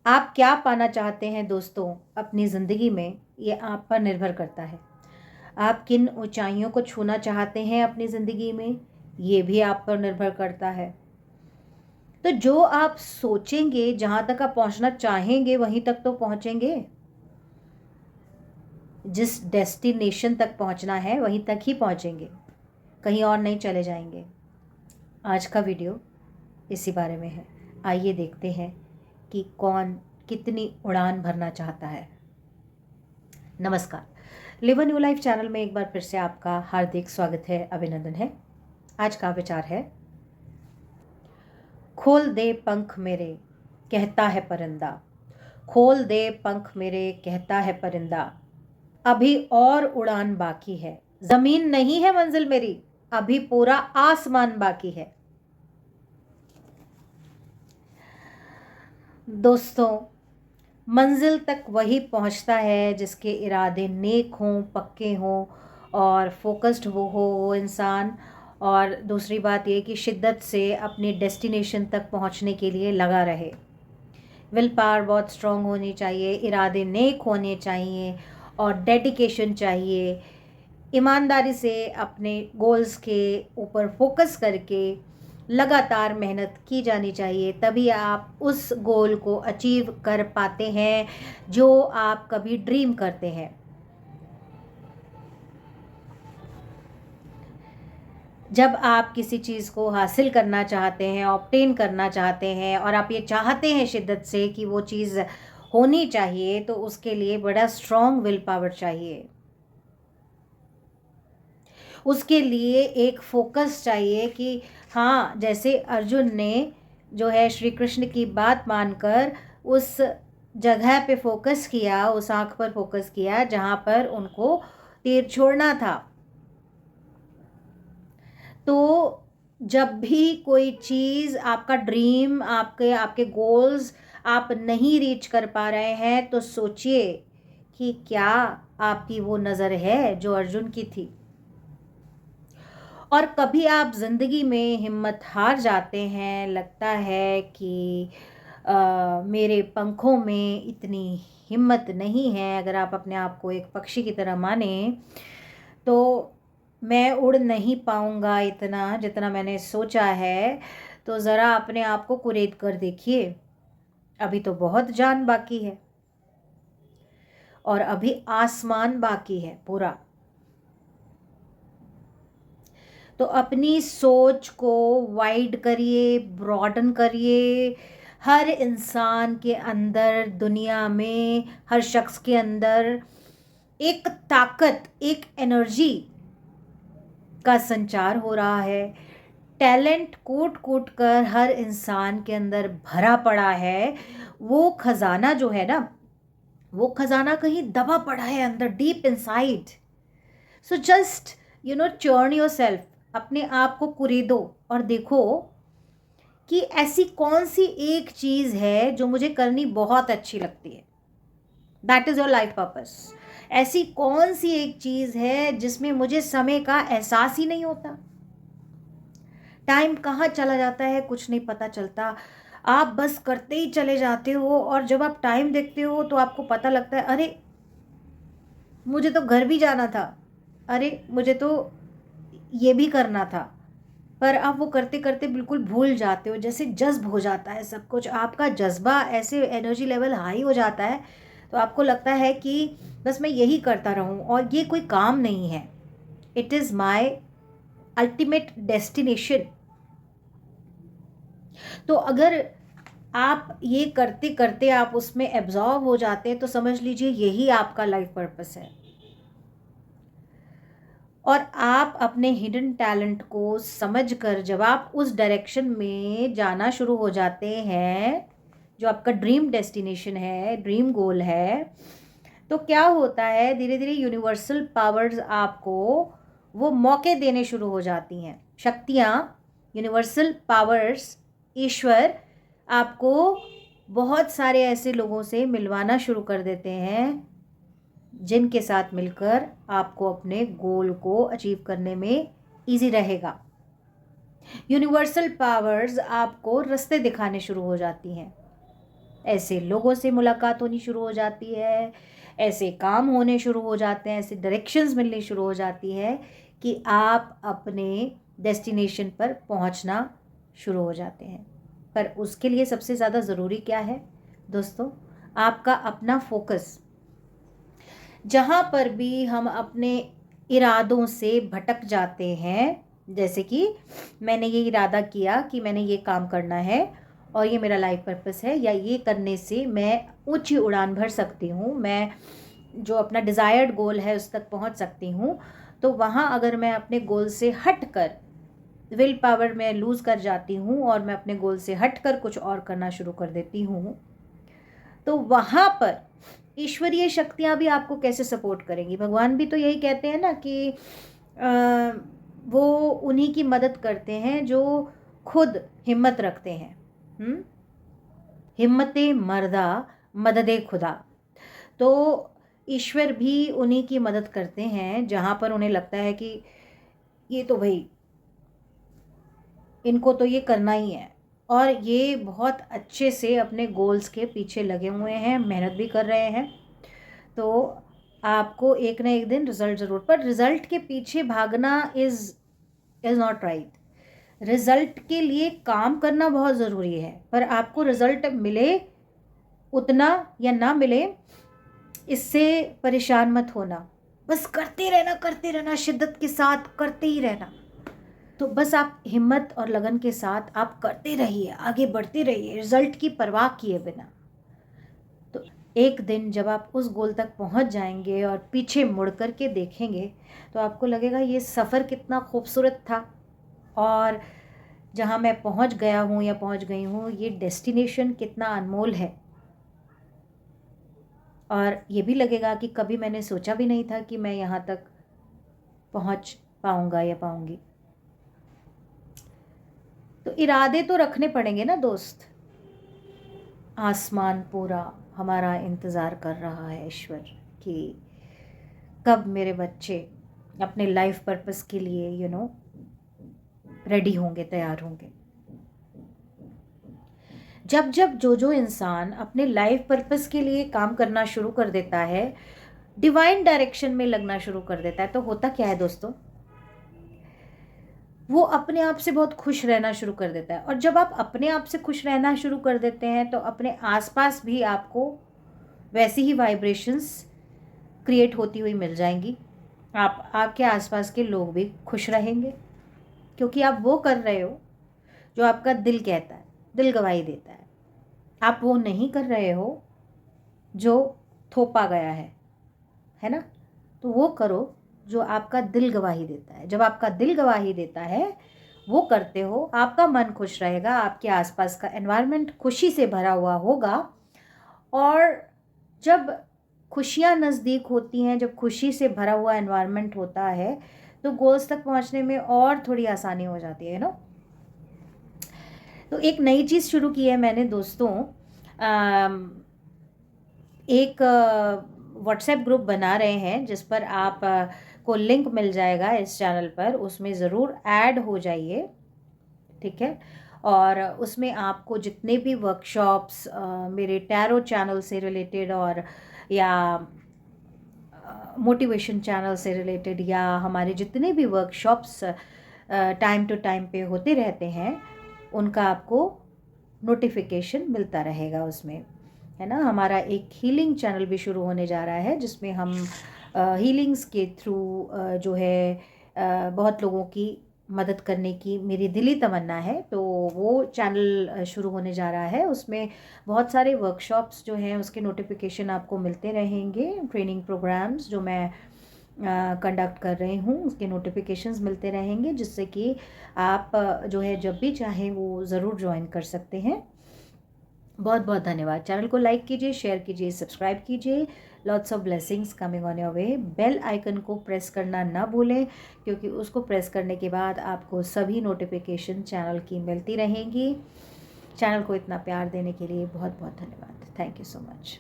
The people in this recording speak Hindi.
आप क्या पाना चाहते हैं दोस्तों अपनी ज़िंदगी में, ये आप पर निर्भर करता है। आप किन ऊंचाइयों को छूना चाहते हैं अपनी ज़िंदगी में, ये भी आप पर निर्भर करता है। तो जो आप सोचेंगे, जहाँ तक आप पहुँचना चाहेंगे वहीं तक तो पहुँचेंगे। जिस डेस्टिनेशन तक पहुँचना है वहीं तक ही पहुँचेंगे, कहीं और नहीं चले जाएंगे। आज का वीडियो इसी बारे में है। आइए देखते हैं कि कौन कितनी उड़ान भरना चाहता है। नमस्कार, live a new life channel में एक बार फिर से आपका हार्दिक स्वागत है, अभिनंदन है। आज का विचार है, खोल दे पंख मेरे कहता है परिंदा, खोल दे पंख मेरे कहता है परिंदा, अभी और उड़ान बाकी है, जमीन नहीं है मंजिल मेरी, अभी पूरा आसमान बाकी है। दोस्तों, मंजिल तक वही पहुंचता है जिसके इरादे नेक हों, पक्के हों और फोकस्ड हो वो इंसान। और दूसरी बात ये कि शिद्दत से अपने डेस्टिनेशन तक पहुंचने के लिए लगा रहे। विल पावर बहुत स्ट्रांग होनी चाहिए, इरादे नेक होने चाहिए और डेडिकेशन चाहिए। ईमानदारी से अपने गोल्स के ऊपर फोकस करके लगातार मेहनत की जानी चाहिए, तभी आप उस गोल को अचीव कर पाते हैं जो आप कभी ड्रीम करते हैं। जब आप किसी चीज़ को हासिल करना चाहते हैं, ऑब्टेन करना चाहते हैं और आप ये चाहते हैं शिद्दत से कि वो चीज़ होनी चाहिए, तो उसके लिए बड़ा स्ट्रॉन्ग विल पावर चाहिए। उसके लिए एक फोकस चाहिए कि हाँ, जैसे अर्जुन ने जो है श्री कृष्ण की बात मानकर उस जगह पे फोकस किया, उस आँख पर फोकस किया जहाँ पर उनको तीर छोड़ना था। तो जब भी कोई चीज़, आपका ड्रीम, आपके आपके गोल्स आप नहीं रीच कर पा रहे हैं, तो सोचिए कि क्या आपकी वो नज़र है जो अर्जुन की थी। और कभी आप ज़िंदगी में हिम्मत हार जाते हैं, लगता है कि मेरे पंखों में इतनी हिम्मत नहीं है, अगर आप अपने आप को एक पक्षी की तरह माने, तो मैं उड़ नहीं पाऊँगा इतना जितना मैंने सोचा है। तो ज़रा अपने आप को कुरेद कर देखिए, अभी तो बहुत जान बाकी है और अभी आसमान बाकी है पूरा। तो अपनी सोच को वाइड करिए, ब्रॉडन करिए। हर इंसान के अंदर, दुनिया में हर शख्स के अंदर एक ताकत, एक एनर्जी का संचार हो रहा है। टैलेंट कूट कूट कर हर इंसान के अंदर भरा पड़ा है। वो खजाना जो है ना, वो खजाना कहीं दबा पड़ा है अंदर, deep inside. So just churn your self, अपने आप को कुरेदो और देखो कि ऐसी कौन सी एक चीज़ है जो मुझे करनी बहुत अच्छी लगती है। That is your life purpose. ऐसी कौन सी एक चीज़ है जिसमें मुझे समय का एहसास ही नहीं होता, टाइम कहाँ चला जाता है कुछ नहीं पता चलता, आप बस करते ही चले जाते हो। और जब आप टाइम देखते हो तो आपको पता लगता है, अरे मुझे तो घर भी जाना था, अरे मुझे तो ये भी करना था। पर आप वो करते करते बिल्कुल भूल जाते हो, जैसे जज्ब हो जाता है सब कुछ, आपका जज्बा ऐसे एनर्जी लेवल हाई हो जाता है, तो आपको लगता है कि बस मैं यही करता रहूं और ये कोई काम नहीं है। It is my ultimate destination. तो अगर आप ये करते करते आप उसमें एब्जॉर्व हो जाते हैं, तो समझ लीजिए यही आपका लाइफ पर्पस है। और आप अपने हिडन टैलेंट को समझकर जब आप उस डायरेक्शन में जाना शुरू हो जाते हैं, जो आपका ड्रीम डेस्टिनेशन है, ड्रीम गोल है, तो क्या होता है, धीरे धीरे यूनिवर्सल पावर्स आपको वो मौके देने शुरू हो जाती हैं। शक्तियाँ, यूनिवर्सल पावर्स, ईश्वर आपको बहुत सारे ऐसे लोगों से मिलवाना शुरू कर देते हैं जिनके साथ मिलकर आपको अपने गोल को अचीव करने में इजी रहेगा। यूनिवर्सल पावर्स आपको रास्ते दिखाने शुरू हो जाती हैं। ऐसे लोगों से मुलाकात होनी शुरू हो जाती है, ऐसे काम होने शुरू हो जाते हैं, ऐसे डायरेक्शंस मिलनी शुरू हो जाती है कि आप अपने डेस्टिनेशन पर पहुंचना शुरू हो जाते हैं। पर उसके लिए सबसे ज़्यादा ज़रूरी क्या है दोस्तों? आपका अपना फोकस। जहाँ पर भी हम अपने इरादों से भटक जाते हैं, जैसे कि मैंने ये इरादा किया कि मैंने ये काम करना है और ये मेरा लाइफ पर्पस है, या ये करने से मैं ऊंची उड़ान भर सकती हूँ, मैं जो अपना डिज़ायर्ड गोल है उस तक पहुँच सकती हूँ, तो वहाँ अगर मैं अपने गोल से हट कर विल पावर में लूज़ कर जाती हूँ और मैं अपने गोल से हट कर कुछ और करना शुरू कर देती हूँ, तो वहाँ पर ईश्वरीय शक्तियाँ भी आपको कैसे सपोर्ट करेंगी? भगवान भी तो यही कहते हैं ना कि वो उन्हीं की मदद करते हैं जो खुद हिम्मत रखते हैं। हिम्मते मर्दा मददे खुदा। तो ईश्वर भी उन्हीं की मदद करते हैं जहाँ पर उन्हें लगता है कि ये तो भाई इनको तो ये करना ही है, और ये बहुत अच्छे से अपने गोल्स के पीछे लगे हुए हैं, मेहनत भी कर रहे हैं। तो आपको एक ना एक दिन रिजल्ट ज़रूर, पर रिजल्ट के पीछे भागना इज़ नॉट राइट। रिजल्ट के लिए काम करना बहुत ज़रूरी है, पर आपको रिजल्ट मिले उतना या ना मिले, इससे परेशान मत होना। बस करते रहना, शिद्दत के साथ करते ही रहना। तो बस आप हिम्मत और लगन के साथ आप करते रहिए, आगे बढ़ते रहिए, रिजल्ट की परवाह किए बिना। तो एक दिन जब आप उस गोल तक पहुंच जाएंगे और पीछे मुड़ कर के देखेंगे, तो आपको लगेगा ये सफ़र कितना खूबसूरत था, और जहां मैं पहुंच गया हूं या पहुंच गई हूं, ये डेस्टिनेशन कितना अनमोल है। और ये भी लगेगा कि कभी मैंने सोचा भी नहीं था कि मैं यहाँ तक पहुंच पाऊंगा या पाऊंगी। तो इरादे तो रखने पड़ेंगे ना दोस्त। आसमान पूरा हमारा इंतज़ार कर रहा है ईश्वर कि कब मेरे बच्चे अपने लाइफ पर्पस के लिए रेडी होंगे, तैयार होंगे। जब जब जो इंसान अपने लाइफ पर्पस के लिए काम करना शुरू कर देता है, डिवाइन डायरेक्शन में लगना शुरू कर देता है, तो होता क्या है दोस्तों? वो अपने आप से बहुत खुश रहना शुरू कर देता है। और जब आप अपने आप से खुश रहना शुरू कर देते हैं, तो अपने आसपास भी आपको वैसी ही वाइब्रेशंस क्रिएट होती हुई मिल जाएंगी। आपके आसपास के लोग भी खुश रहेंगे, क्योंकि आप वो कर रहे हो जो आपका दिल कहता है, दिल गवाही देता है। आप वो नहीं कर रहे हो जो थोपा गया है ना? तो वो करो जो आपका दिल गवाही देता है। जब आपका दिल गवाही देता है, वो करते हो, आपका मन खुश रहेगा, आपके आसपास का एनवायरनमेंट खुशी से भरा हुआ होगा। और जब खुशियाँ नज़दीक होती हैं, जब खुशी से भरा हुआ एनवायरनमेंट होता है, तो गोल्स तक पहुंचने में और थोड़ी आसानी हो जाती है ना। तो एक नई चीज़ शुरू की है मैंने दोस्तों। एक व्हाट्सएप ग्रुप बना रहे हैं जिस पर आप को लिंक मिल जाएगा इस चैनल पर, उसमें ज़रूर ऐड हो जाइए, ठीक है? और उसमें आपको जितने भी वर्कशॉप्स मेरे टैरो चैनल से रिलेटेड, और या मोटिवेशन चैनल से रिलेटेड, या हमारे जितने भी वर्कशॉप्स टाइम टू टाइम पे होते रहते हैं, उनका आपको नोटिफिकेशन मिलता रहेगा उसमें, है ना? हमारा एक हीलिंग चैनल भी शुरू होने जा रहा है, जिसमें हम हीलिंग्स के थ्रू जो है बहुत लोगों की मदद करने की मेरी दिली तमन्ना है। तो वो चैनल शुरू होने जा रहा है, उसमें बहुत सारे वर्कशॉप्स जो हैं उसके नोटिफिकेशन आपको मिलते रहेंगे। ट्रेनिंग प्रोग्राम्स जो मैं कंडक्ट कर रही हूँ, उसके नोटिफिकेशंस मिलते रहेंगे, जिससे कि आप जो है जब भी चाहें वो ज़रूर ज्वाइन कर सकते हैं। बहुत बहुत धन्यवाद। चैनल को लाइक कीजिए, शेयर कीजिए, सब्सक्राइब कीजिए। Lots of blessings coming on your way. Bell icon को प्रेस करना ना भूलें, क्योंकि उसको प्रेस करने के बाद आपको सभी नोटिफिकेशन चैनल की मिलती रहेंगी। चैनल को इतना प्यार देने के लिए बहुत बहुत धन्यवाद। Thank you so much.